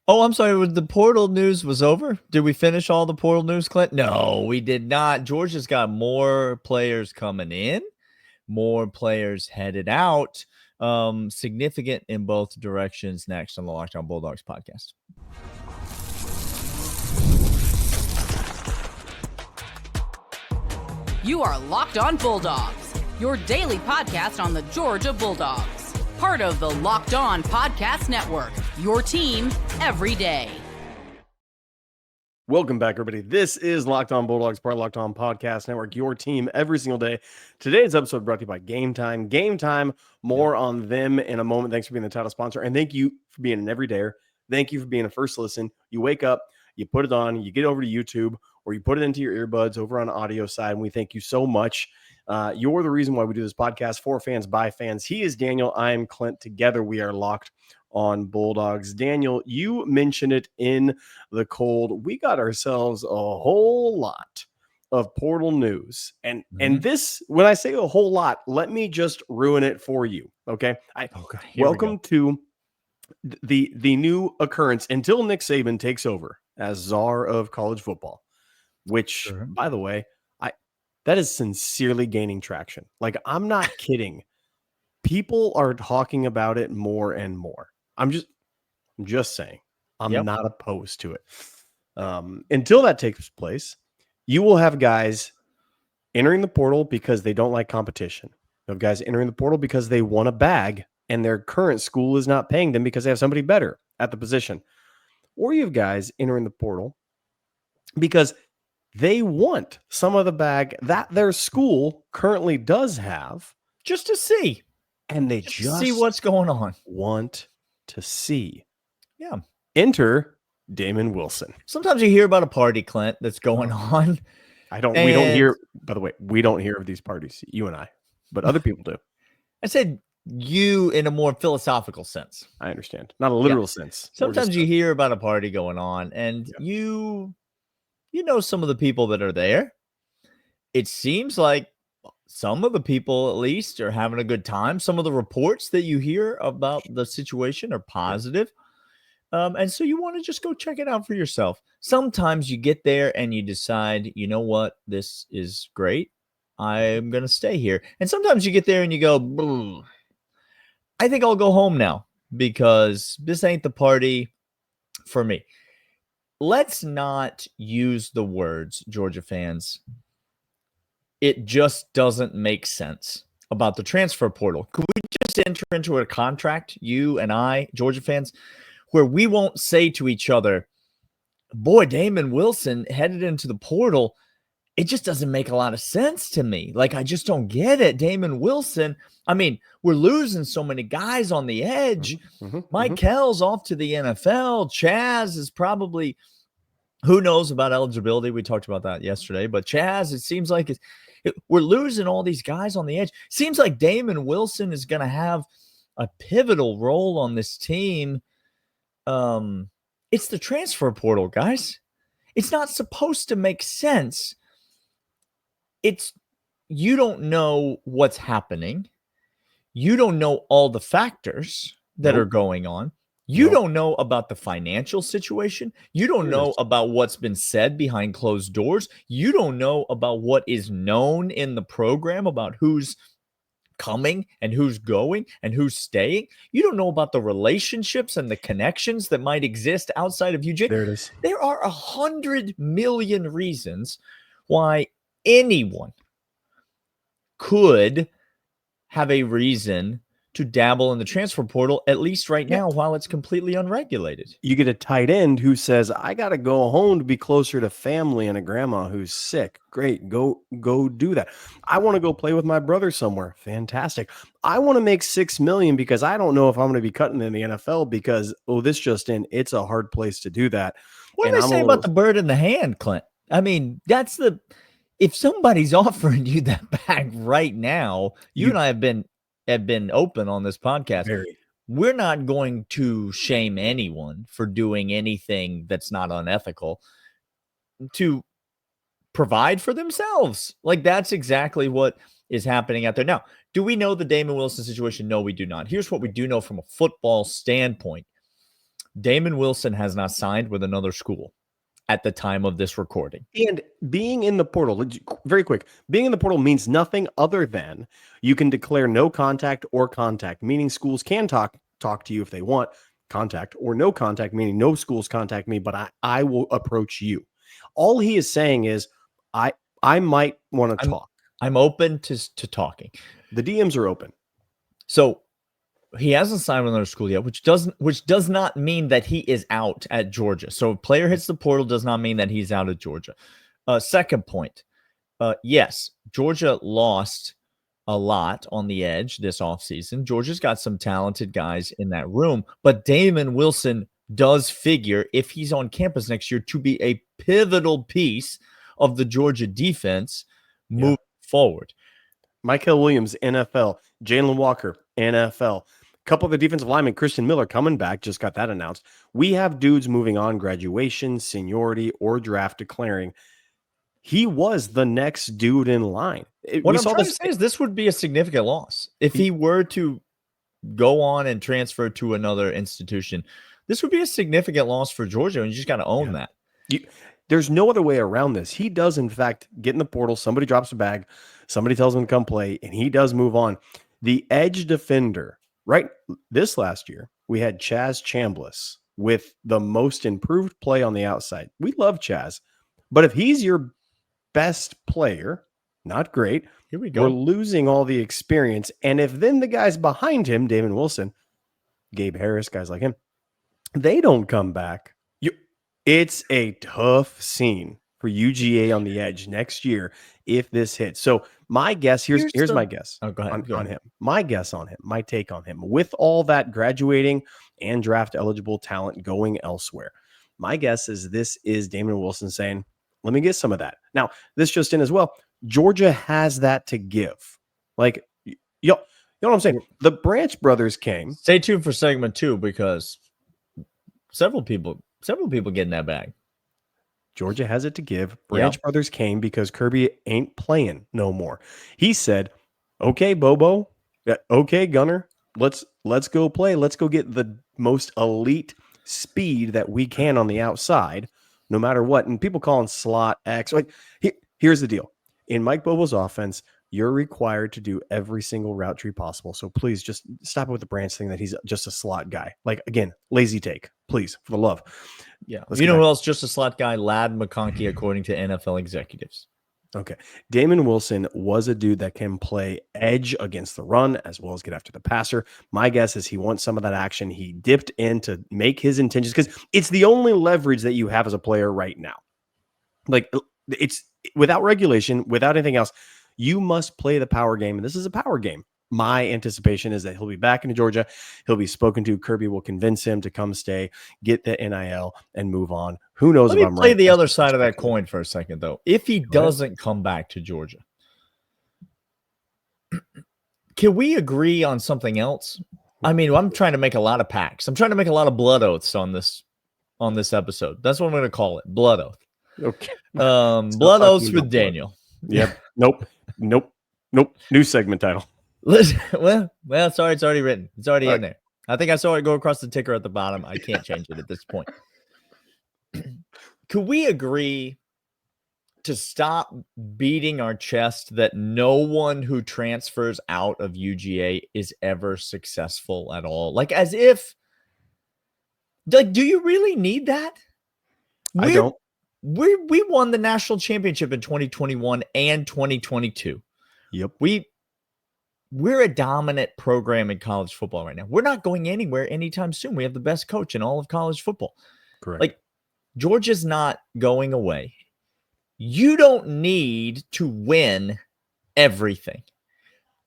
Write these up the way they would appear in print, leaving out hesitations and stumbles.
Oh, I'm sorry. The portal news was over. Did we finish all the portal news, Clint? No, we did not. Georgia's got more players coming in, more players headed out. Significant in both directions. Next on the Locked On Bulldogs podcast. You are Locked On Bulldogs, your daily podcast on the Georgia Bulldogs. Part of the Locked On Podcast Network, your team every day. Welcome back, everybody. This is Locked On Bulldogs, part of Locked On Podcast Network, your team every single day. Today's episode brought to you by Game Time. Game Time, more on them in a moment. Thanks for being the title sponsor, and thank you for being an everydayer. Thank you for being a first listen. You wake up, you put it on, you get over to YouTube, or you put it into your earbuds over on audio side, and we thank you so much. You're the reason why we do this podcast for fans, by fans. He is Daniel. I'm Clint. Together, we are Locked On Bulldogs. Daniel, you mentioned it in the cold. We got ourselves a whole lot of portal news. And this, when I say a whole lot, let me just ruin it for you. Okay. Welcome to the new occurrence until Nick Saban takes over as czar of college football, which, by the way, that is sincerely gaining traction. Like, I'm not kidding. People are talking about it more and more. I'm just saying, I'm not opposed to it. Until that takes place, you will have guys entering the portal because they don't like competition. You have guys entering the portal because they want a bag and their current school is not paying them because they have somebody better at the position. Or you have guys entering the portal because they want some of the bag that their school currently does have, just to see. And they just see what's going on. Want to see. Yeah. Enter Damon Wilson. Sometimes you hear about a party, Clint, that's going on. We don't hear, by the way, we don't hear of these parties, you and I, but other people do. I said you in a more philosophical sense. I understand. Not a literal sense. Sometimes you hear about a party going on and you know some of the people that are there. It seems like some of the people, at least, are having a good time. Some of the reports that you hear about the situation are positive. And so you want to just go check it out for yourself. Sometimes you get there and you decide, you know what, this is great. I'm going to stay here. And sometimes you get there and you go, I think I'll go home now because this ain't the party for me. Let's not use the words, Georgia fans, it just doesn't make sense about the transfer portal. Could we just enter into a contract, you and I, Georgia fans, where we won't say to each other, boy, Damon Wilson headed into the portal. It just doesn't make a lot of sense to me. Like, I just don't get it. Damon Wilson. I mean, we're losing so many guys on the edge. Mike Kell's off to the NFL. Chaz is probably, who knows about eligibility? We talked about that yesterday. But Chaz, it seems like we're losing all these guys on the edge. Seems like Damon Wilson is going to have a pivotal role on this team. It's the transfer portal, guys. It's not supposed to make sense. You don't know what's happening. You don't know all the factors that are going on. You don't know about the financial situation. You don't know about what's been said behind closed doors. You don't know about what is known in the program about who's coming and who's going and who's staying. You don't know about the relationships and the connections that might exist outside of UJ. There it is. There are 100 million reasons why anyone could have a reason to dabble in the transfer portal, at least right now, while it's completely unregulated. You get a tight end who says, I got to go home to be closer to family and a grandma who's sick. Great. Go do that. I want to go play with my brother somewhere. Fantastic. I want to make $6 million because I don't know if I'm going to be cutting in the NFL because, this just in, it's a hard place to do that. What do they say about the bird in the hand, Clint? I mean, if somebody's offering you that bag right now, you and I have been open on this podcast. We're not going to shame anyone for doing anything that's not unethical to provide for themselves. Like, that's exactly what is happening out there. Now, do we know the Damon Wilson situation? No, we do not. Here's what we do know from a football standpoint. Damon Wilson has not signed with another school at the time of this recording. And being in the portal, very quick, being in the portal means nothing other than you can declare no contact or contact, meaning schools can talk to you if they want contact, or no contact, meaning no schools contact me, but I will approach you. All he is saying is I might want to talk. I'm open to talking. The DMs are open. So he hasn't signed with another school yet, which does not mean that he is out at Georgia. So a player hits the portal does not mean that he's out at Georgia. Second point. Yes, Georgia lost a lot on the edge this offseason. Georgia's got some talented guys in that room, but Damon Wilson does figure, if he's on campus next year, to be a pivotal piece of the Georgia defense moving forward. Michael Williams, NFL. Jalen Walker, NFL. A couple of the defensive linemen, Christian Miller coming back, just got that announced. We have dudes moving on, graduation, seniority, or draft declaring. He was the next dude in line. What I'm trying to say is this would be a significant loss. If he were to go on and transfer to another institution, this would be a significant loss for Georgia, and you just got to own that. There's no other way around this. He does, in fact, get in the portal. Somebody drops a bag. Somebody tells him to come play, and he does move on. The edge defender, right? This last year, we had Chaz Chambliss with the most improved play on the outside. We love Chaz, but if he's your best player, not great. Here we go. We're losing all the experience. And if then the guys behind him, Damon Wilson, Gabe Harris, guys like him, they don't come back. It's a tough scene for UGA on the edge next year if this hits. So my guess, here's my guess go ahead. on him. My guess on him, my take on him, with all that graduating and draft eligible talent going elsewhere. My guess is this is Damon Wilson saying, let me get some of that. Now, this just in as well. Georgia has that to give. Like, you know what I'm saying? The Branch brothers came. Stay tuned for segment 2 because several people get in that bag. Georgia has it to give. Branch brothers came because Kirby ain't playing no more. He said, okay, Bobo. Okay, Gunner. Let's go play. Let's go get the most elite speed that we can on the outside, no matter what. And people call him slot X. Like, here's the deal. In Mike Bobo's offense, you're required to do every single route tree possible. So please just stop it with the Branch thing that he's just a slot guy. Like, again, lazy take. Please, for the love. Yeah. You know who else just a slot guy? Ladd McConkey, according to NFL executives. Okay. Damon Wilson was a dude that can play edge against the run as well as get after the passer. My guess is he wants some of that action. He dipped in to make his intentions because it's the only leverage that you have as a player right now. Like, it's without regulation, without anything else, you must play the power game. And this is a power game. My anticipation is that he'll be back into Georgia. He'll be spoken to. Kirby will convince him to come stay, get the NIL, and move on. Who knows if I'm right? Let me play the other side of that coin for a second, though. If he doesn't come back to Georgia, can we agree on something else? I mean, I'm trying to make a lot of pacts. I'm trying to make a lot of blood oaths on this episode. That's what I'm going to call it, blood oath. Okay. Blood oaths with Daniel. Yep. Nope. New segment title. Listen, well, sorry, it's already written. It's already in there. I think I saw it go across the ticker at the bottom. I can't change it at this point. Could we agree to stop beating our chest that no one who transfers out of UGA is ever successful at all? Like, as if, like, do you really need that? I don't. We won the national championship in 2021 and 2022. Yep. We're a dominant program in college football right now. We're not going anywhere anytime soon. We have the best coach in all of college football. Correct. Like, Georgia's not going away. You don't need to win everything.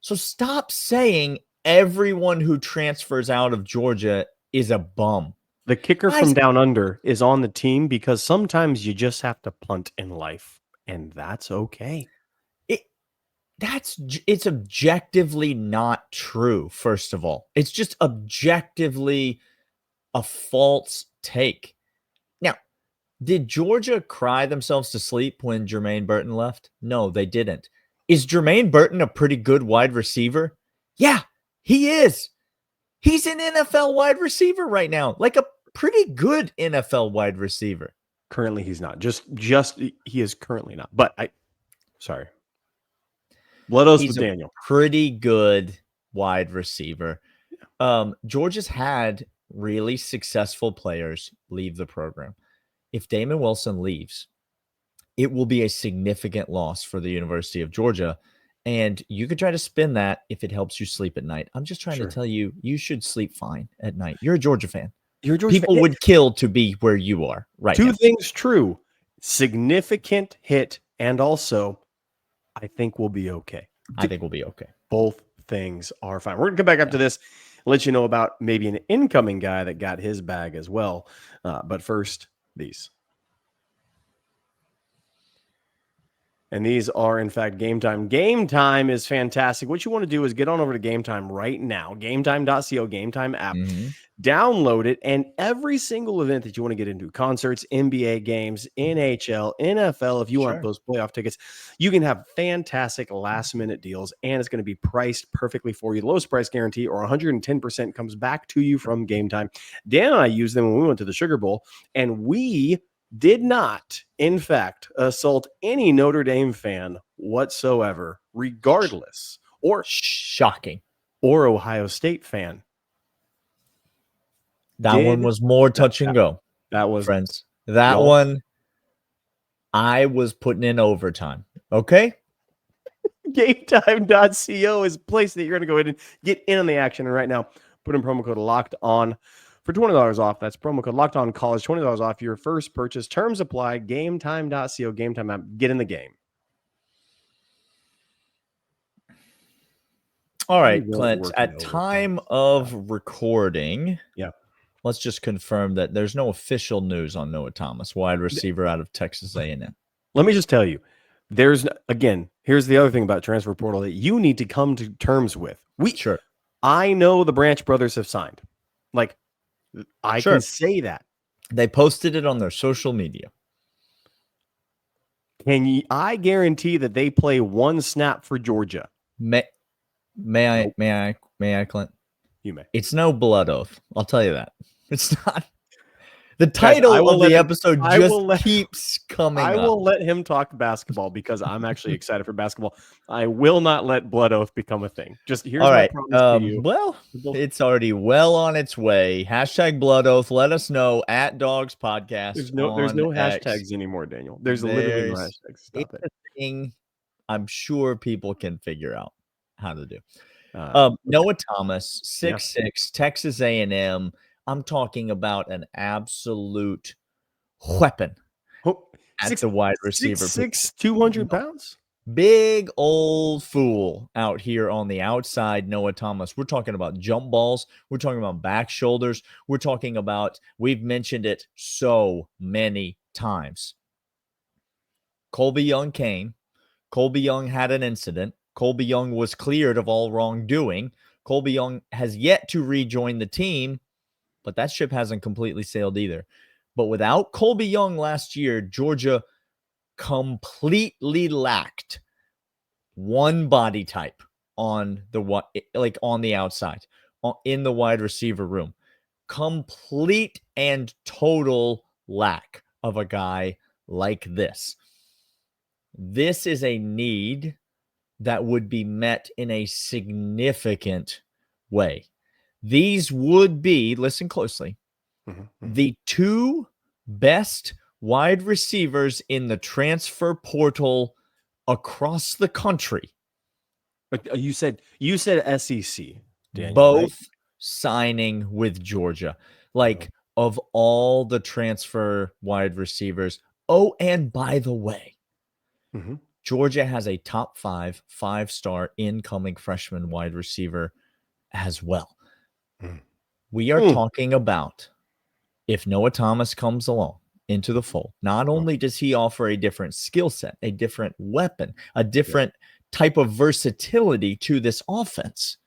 So stop saying everyone who transfers out of Georgia is a bum. The kicker from down under is on the team because sometimes you just have to punt in life, and that's okay. It's objectively not true. First of all, it's just objectively a false take. Now, did Georgia cry themselves to sleep when Jermaine Burton left? No, they didn't. Is Jermaine Burton a pretty good wide receiver? Yeah, he is. He's an NFL wide receiver right now, like a pretty good NFL wide receiver. Currently, he's not. Just he is currently not. But sorry. Let us with Daniel. Pretty good wide receiver. Georgia's had really successful players leave the program. If Damon Wilson leaves, it will be a significant loss for the University of Georgia. And you could try to spin that if it helps you sleep at night. I'm just trying to tell you, you should sleep fine at night. You're a Georgia fan. People would kill to be where you are right now. Two things true. Significant hit, and also, I think we'll be okay. I think we'll be okay. Both things are fine. We're going to come back up to this, let you know about maybe an incoming guy that got his bag as well. But first, these. And these are, in fact, Game Time. Game Time is fantastic. What you want to do is get on over to Game Time right now. GameTime.co, Game Time app. Download it, and every single event that you want to get into, concerts, NBA games, NHL, NFL, if you want those playoff tickets, you can have fantastic last-minute deals, and it's going to be priced perfectly for you. The lowest price guarantee, or 110%, comes back to you from Game Time. Dan and I used them when we went to the Sugar Bowl, and we did not, in fact, assault any Notre Dame fan whatsoever, regardless, or shocking, or Ohio State fan. That one was more touch and go. That was, friends. That one, I was putting in overtime. Okay. GameTime.co is a place that you're going to go in and get in on the action. And right now, put in promo code Locked On for $20 off. That's promo code Locked On College, $20 off your first purchase. Terms apply. GameTime.co, Game Time app. Get in the game. All right, Clint. At time of recording, let's just confirm that there's no official news on Noah Thomas, wide receiver out of Texas A&M. Let me just tell you, here's the other thing about transfer portal that you need to come to terms with. I know the Branch brothers have signed. Like, I can say that. They posted it on their social media. I guarantee that they play one snap for Georgia. May I, Clint? You may. It's no blood oath. I'll tell you that. It's not. The title of the episode just keeps coming up. I will let him talk basketball because I'm actually excited for basketball. I will not let blood oath become a thing. Just here's my promise to you. Well, it's already well on its way. Hashtag blood oath. Let us know at Dawgs Podcast. There's no hashtags anymore, Daniel. There's literally no hashtags. Stop it. Thing I'm sure people can figure out how to do. Noah Thomas, 6'6", Texas A&M. I'm talking about an absolute weapon at the wide receiver. 6'6", 200 pounds? Big old fool out here on the outside, Noah Thomas. We're talking about jump balls. We're talking about back shoulders. We're talking about, we've mentioned it so many times. Colby Young came. Colby Young had an incident. Colby Young was cleared of all wrongdoing. Colby Young has yet to rejoin the team, but that ship hasn't completely sailed either. But without Colby Young last year, Georgia completely lacked one body type on the outside, in the wide receiver room. Complete and total lack of a guy like this. This is a need that would be met in a significant way. These would be, listen closely, the two best wide receivers in the transfer portal across the country. You said SEC, Daniel, both signing with Georgia. Of all the transfer wide receivers. Oh, and by the way, Georgia has a top 5-star incoming freshman wide receiver as well. We are talking about, if Noah Thomas comes along into the fold, not only does he offer a different skill set, a different weapon, a different type of versatility to this offense,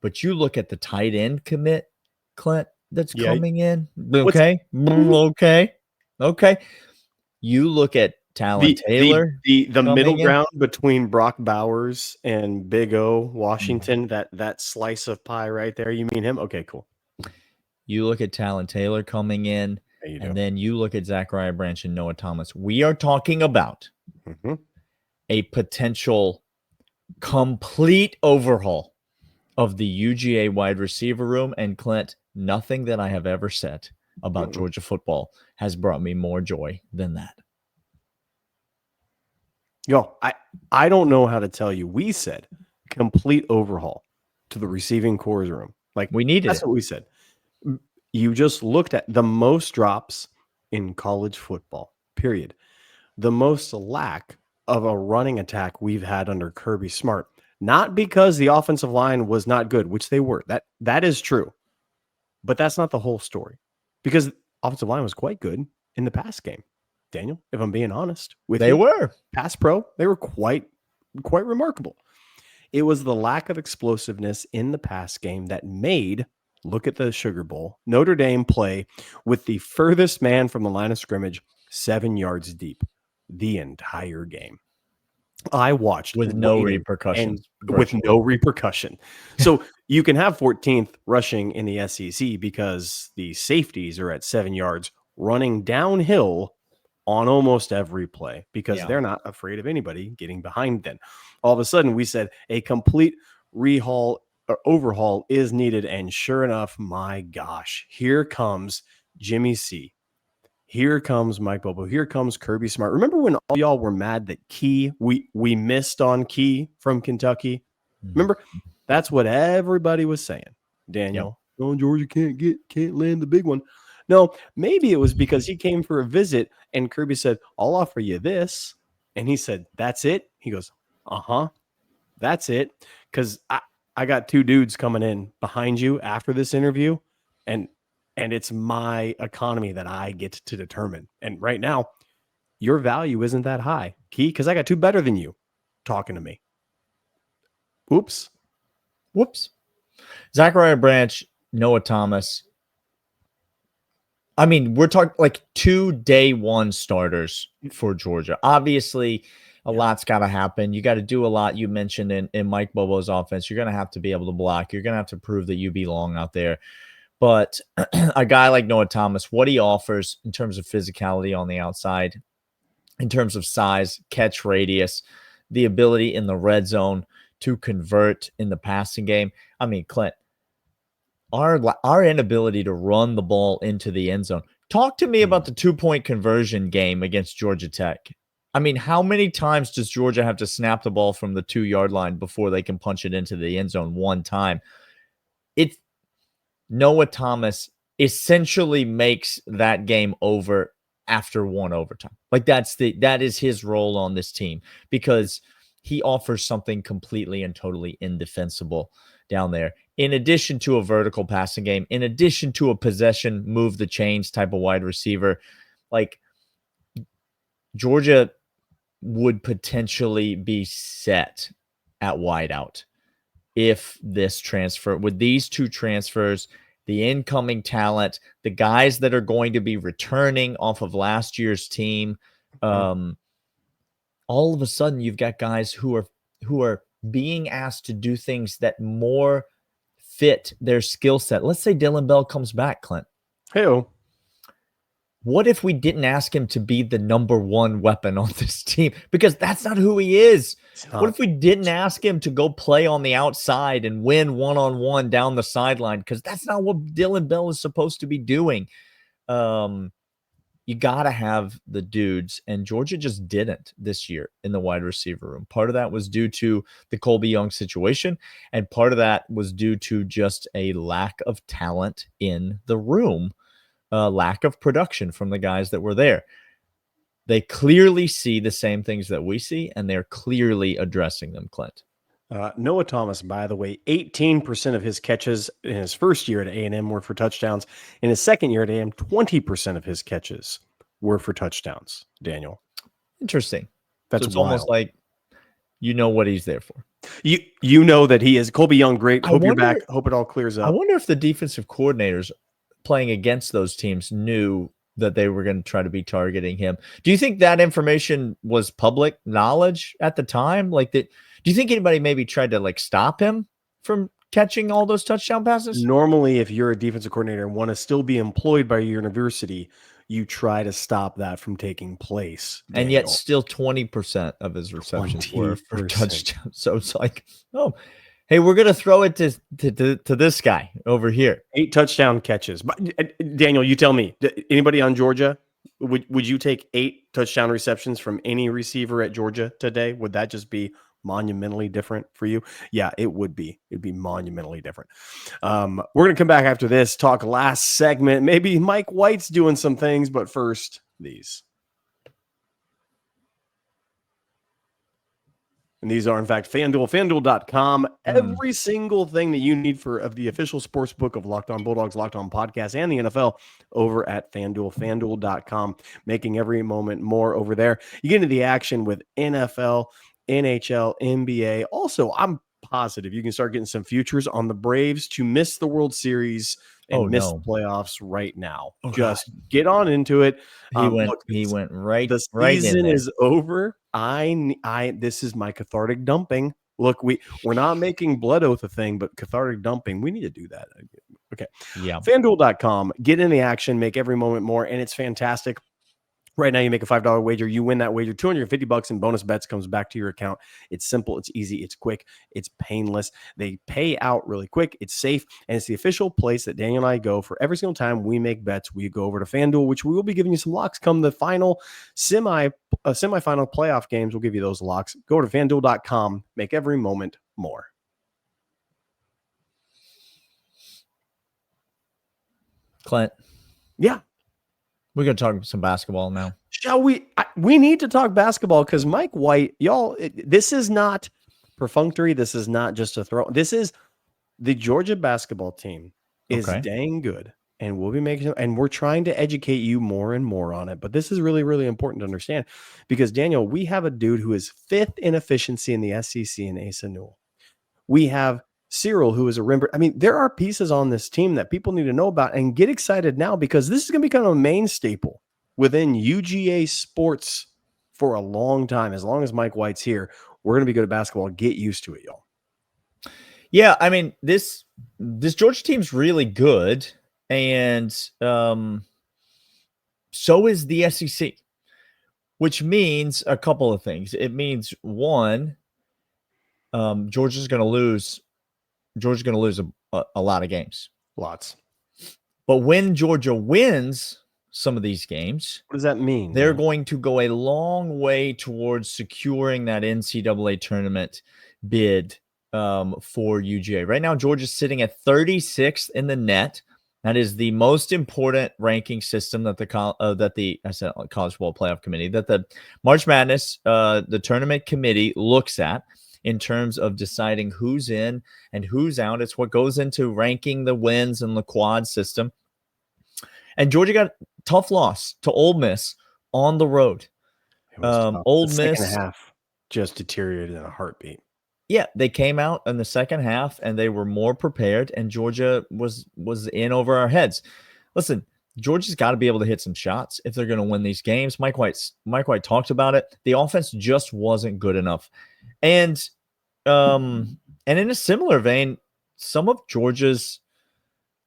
but you look at the tight end commit, Clint, that's coming in. Okay. You look at Talon Taylor, the middle ground between Brock Bowers and Big O Washington, that slice of pie right there. You mean him? Okay, cool. You look at Talon Taylor coming in, and then you look at Zachariah Branch and Noah Thomas. We are talking about a potential complete overhaul of the UGA wide receiver room. And Clint, nothing that I have ever said about Georgia football has brought me more joy than that. Yo, I don't know how to tell you. We said complete overhaul to the receiving corps room. Like, we needed that's it. what we said. You just looked at the most drops in college football, period. The most lack of a running attack we've had under Kirby Smart. Not because the offensive line was not good, which they were. That is true. But that's not the whole story. Because offensive line was quite good in the pass game. Daniel, if I'm being honest with you. They were. Pass pro, they were quite remarkable. It was the lack of explosiveness in the pass game that made, look at the Sugar Bowl, Notre Dame play with the furthest man from the line of scrimmage 7 yards deep the entire game. I watched with no repercussions. With no repercussion. So you can have 14th rushing in the SEC because the safeties are at 7 yards running downhill on almost every play because they're not afraid of anybody getting behind them. All of a sudden, we said a complete overhaul is needed. And sure enough, my gosh, here comes Jimmy C. Here comes Mike Bobo. Here comes Kirby Smart. Remember when all y'all were mad that Key, we missed on Key from Kentucky? Remember? That's what everybody was saying. Daniel, oh, Georgia can't land the big one. No, maybe it was because he came for a visit and Kirby said, I'll offer you this. And he said, that's it? He goes, that's it. Because I got 2 dudes coming in behind you after this interview. And it's my economy that I get to determine. And right now, your value isn't that high, Key, because I got 2 better than you talking to me. Whoops. Zachariah Branch, Noah Thomas. I mean, we're talking like 2 day one starters for Georgia. Obviously, a lot's got to happen. You got to do a lot. You mentioned in Mike Bobo's offense, you're going to have to be able to block. You're going to have to prove that you belong out there. But a guy like Noah Thomas, what he offers in terms of physicality on the outside, in terms of size, catch radius, the ability in the red zone to convert in the passing game. I mean, Clint, our inability to run the ball into the end zone. Talk to me about the 2-point conversion game against Georgia Tech. I mean, how many times does Georgia have to snap the ball from the 2-yard line before they can punch it into the end zone one time? Noah Thomas essentially makes that game over after 1 overtime. Like that is his role on this team because he offers something completely and totally indefensible down there. In addition to a vertical passing game, in addition to a possession, move the chains type of wide receiver, like Georgia would potentially be set at wideout if this transfer, with these 2 transfers, the incoming talent, the guys that are going to be returning off of last year's team, all of a sudden you've got guys who are being asked to do things that more fit their skill set. Let's say Dylan Bell comes back, Clint. Hey-o. What if we didn't ask him to be the number 1 weapon on this team? Because that's not who he is. What if we didn't ask him to go play on the outside and win one-on-one down the sideline? Because that's not what Dylan Bell is supposed to be doing. You got to have the dudes, and Georgia just didn't this year in the wide receiver room. Part of that was due to the Colby Young situation, and part of that was due to just a lack of talent in the room. Lack of production from the guys that were there. They clearly see the same things that we see, and they're clearly addressing them, Clint. Noah Thomas, by the way, 18% of his catches in his first year at A&M were for touchdowns. In his second year at A&M, 20% of his catches were for touchdowns, Daniel. Interesting. That's so it's almost like you know what he's there for. You know that he is. Colby Young, great. Hope you're back. Hope it all clears up. I wonder if the defensive coordinators playing against those teams knew that they were going to try to be targeting him. Do you think that information was public knowledge at the time? Like that? Do you think anybody maybe tried to like stop him from catching all those touchdown passes? Normally, if you're a defensive coordinator and want to still be employed by your university, you try to stop that from taking place. And yet Daniel. still 20% of his receptions were for 20%. touchdowns. So it's like, oh, hey, we're going to throw it to this guy over here. 8 touchdown catches. But Daniel, you tell me, anybody on Georgia, would you take 8 touchdown receptions from any receiver at Georgia today? Would that just be monumentally different for you? Yeah, it would be. It'd be monumentally different. We're going to come back after this, talk last segment. Maybe Mike White's doing some things, but first, these. And these are, in fact, FanDuel, FanDuel.com. Every single thing that you need of the official sports book of Locked On Bulldogs, Locked On Podcast, and the NFL over at FanDuel, FanDuel.com, making every moment more over there. You get into the action with NFL, NHL, NBA. Also, I'm positive you can start getting some futures on the Braves to miss the World Series and miss the playoffs right now. Just get on into it. He went right. The season is over. This is my cathartic dumping. Look, we're not making blood oath a thing, but cathartic dumping, we need to do that. Okay. Yeah. FanDuel.com. Get in the action, make every moment more, and it's fantastic. Right now, you make a $5 wager, you win that wager, $250 in bonus bets comes back to your account. It's simple, it's easy, it's quick, it's painless. They pay out really quick, it's safe, and it's the official place that Daniel and I go for every single time we make bets. We go over to FanDuel, which we will be giving you some locks come the final semifinal playoff games. We'll give you those locks. Go to FanDuel.com, make every moment more. Clint. Yeah. We're going to talk some basketball now. Shall we? We need to talk basketball because Mike White, y'all, this is not perfunctory. This is not just a throw. This is the Georgia basketball team is dang good. And we'll be making, and we're trying to educate you more and more on it. But this is really, really important to understand because, Daniel, we have a dude who is 5th in efficiency in the SEC in Asa Newell. We have Cyril, who is a rimmer. I mean, there are pieces on this team that people need to know about and get excited now because this is going to become a main staple within UGA sports for a long time. As long as Mike White's here, we're going to be good at basketball. Get used to it, y'all. Yeah, I mean, this Georgia team's really good, and so is the SEC, which means a couple of things. It means, one, Georgia's going to lose a lot of games. Lots. But when Georgia wins some of these games, what does that mean? They're going to go a long way towards securing that NCAA tournament bid for UGA. Right now, Georgia's sitting at 36th in the net. That is the most important ranking system that the College Football Playoff Committee, that the March Madness, the tournament committee looks at in terms of deciding who's in and who's out. It's what goes into ranking the wins in the quad system. And Georgia got a tough loss to Ole Miss on the road. Ole Miss second half just deteriorated in a heartbeat. Yeah, they came out in the second half and they were more prepared, and Georgia was in over our heads. Listen, Georgia's got to be able to hit some shots if they're going to win these games. Mike White talked about it. The offense just wasn't good enough. And in a similar vein, some of Georgia's,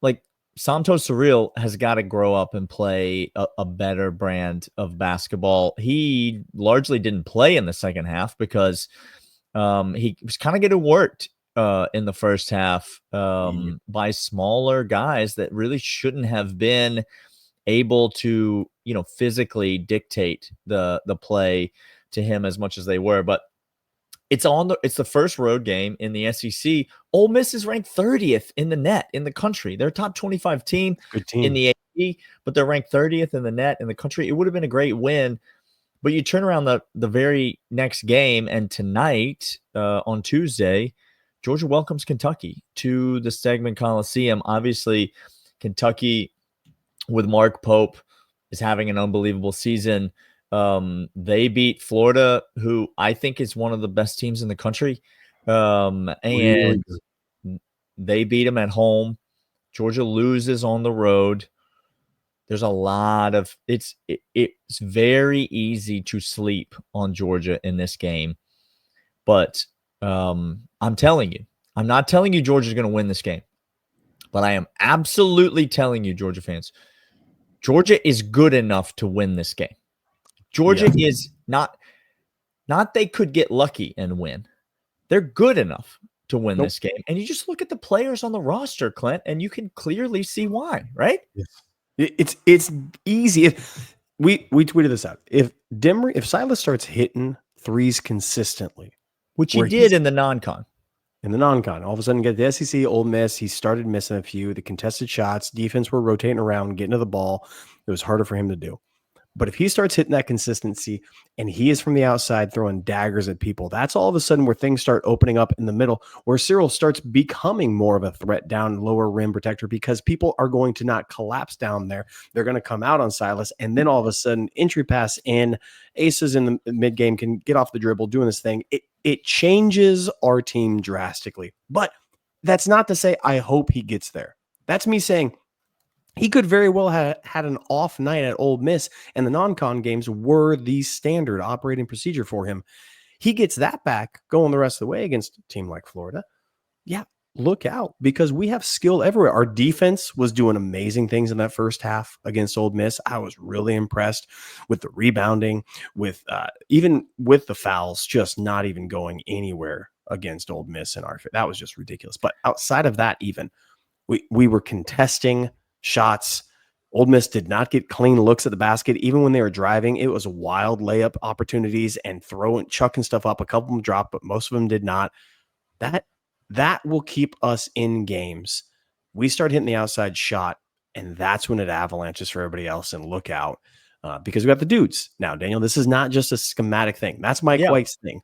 like, Santos Surreal has got to grow up and play a better brand of basketball. He largely didn't play in the second half because he was kind of getting worked in the first half by smaller guys that really shouldn't have been able to, physically dictate the play to him as much as they were. But it's the first road game in the SEC. Ole Miss is ranked 30th in the net in the country. They're a top 25 team, in the AP, but they're ranked 30th in the net in the country. It would have been a great win. But you turn around the very next game, and tonight, on Tuesday, Georgia welcomes Kentucky to the Stegeman Coliseum. Obviously, Kentucky with Mark Pope is having an unbelievable season. They beat Florida, who I think is one of the best teams in the country. And they beat them at home. Georgia loses on the road. There's a lot of it's very easy to sleep on Georgia in this game. But I'm telling you, I'm not telling you Georgia's going to win this game, but I am absolutely telling you, Georgia fans, Georgia is good enough to win this game. Georgia is not they could get lucky and win. They're good enough to win this game. And you just look at the players on the roster, Clint, and you can clearly see why, right? It's easy. We tweeted this out. If Silas starts hitting threes consistently, which he did in the non-con. All of a sudden get the SEC, Ole Miss. He started missing a few. The contested shots, defense were rotating around, getting to the ball. It was harder for him to do. But if he starts hitting that consistency and he is from the outside throwing daggers at people, that's all of a sudden where things start opening up in the middle, where Cyril starts becoming more of a threat down lower rim protector because people are going to not collapse down there. They're going to come out on Silas. And then all of a sudden, entry pass in, aces in the mid game can get off the dribble doing this thing. It changes our team drastically. But that's not to say I hope he gets there. That's me saying, he could very well have had an off night at Ole Miss, and the non-con games were the standard operating procedure for him. He gets that back going the rest of the way against a team like Florida. Yeah, look out, because we have skill everywhere. Our defense was doing amazing things in that first half against Ole Miss. I was really impressed with the rebounding, with even with the fouls, just not even going anywhere against Ole Miss. That was just ridiculous. But outside of that, even we were contesting shots. Ole Miss did not get clean looks at the basket. Even when they were driving, it was wild layup opportunities and chucking stuff up. A couple of them dropped, but most of them did not. That will keep us in games. We start hitting the outside shot, and that's when it avalanches for everybody else. And look out, because we got the dudes. Now, Daniel, this is not just a schematic thing. That's Mike White's thing.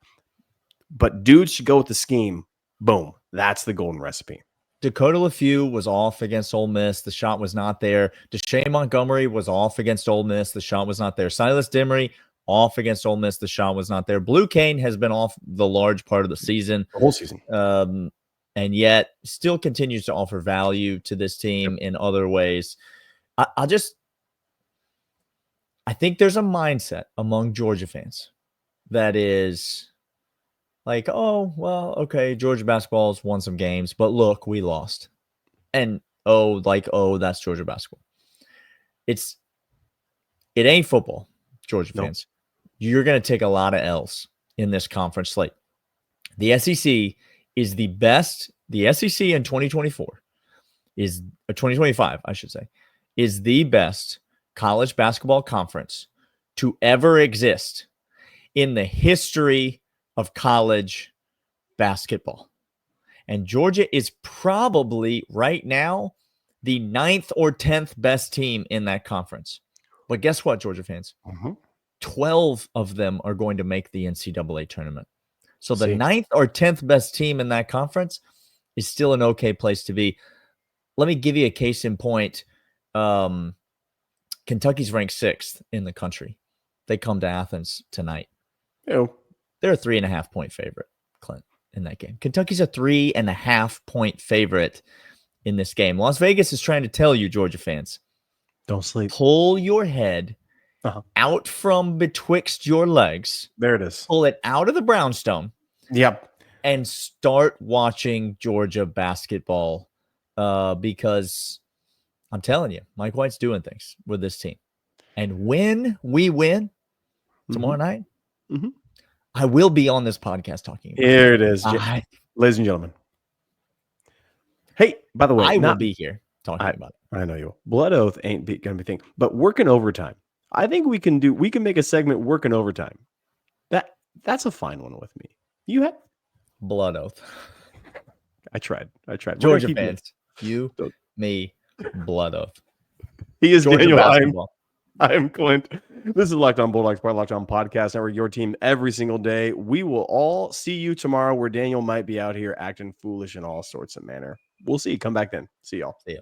But dudes should go with the scheme. Boom. That's the golden recipe. Dakota LeFew was off against Ole Miss. The shot was not there. Deshae Montgomery was off against Ole Miss. The shot was not there. Silas Demery off against Ole Miss. The shot was not there. Blue Kane has been off the large part of the season. The whole season. And yet still continues to offer value to this team in other ways. I think there's a mindset among Georgia fans that is like, oh, well, okay, Georgia basketball's won some games, but look, we lost. And that's Georgia basketball. It ain't football, Georgia fans. You're going to take a lot of L's in this conference slate. The SEC is the best. The SEC in 2024 is 2025, I should say, is the best college basketball conference to ever exist in the history of college basketball. And Georgia is probably right now the 9th or 10th best team in that conference. But guess what, Georgia fans? 12 of them are going to make the NCAA tournament. So the 9th or 10th best team in that conference is still an okay place to be. Let me give you a case in point. Kentucky's ranked 6th in the country. They come to Athens tonight. They're a 3.5-point favorite, Clint, in that game. Kentucky's a 3.5-point favorite in this game. Las Vegas is trying to tell you, Georgia fans, don't sleep. Pull your head out from betwixt your legs. There it is. Pull it out of the brownstone. Yep. And start watching Georgia basketball because I'm telling you, Mike White's doing things with this team. And when we win tomorrow night, I will be on this podcast talking about Here it is, ladies and gentlemen. Hey, by the way, I will be here talking about it. I know you will. Blood Oath ain't going to be thing, but working overtime. I think we can make a segment working overtime. That's a fine one with me. You had Blood Oath. I tried. Georgia fans, me, Blood Oath. He is Georgia Daniel. I am Clint. This is Locked On Bulldogs, part of Locked On Podcast Network, your team every single day. We will all see you tomorrow where Daniel might be out here acting foolish in all sorts of manner. We'll see. Come back then. See y'all. See ya.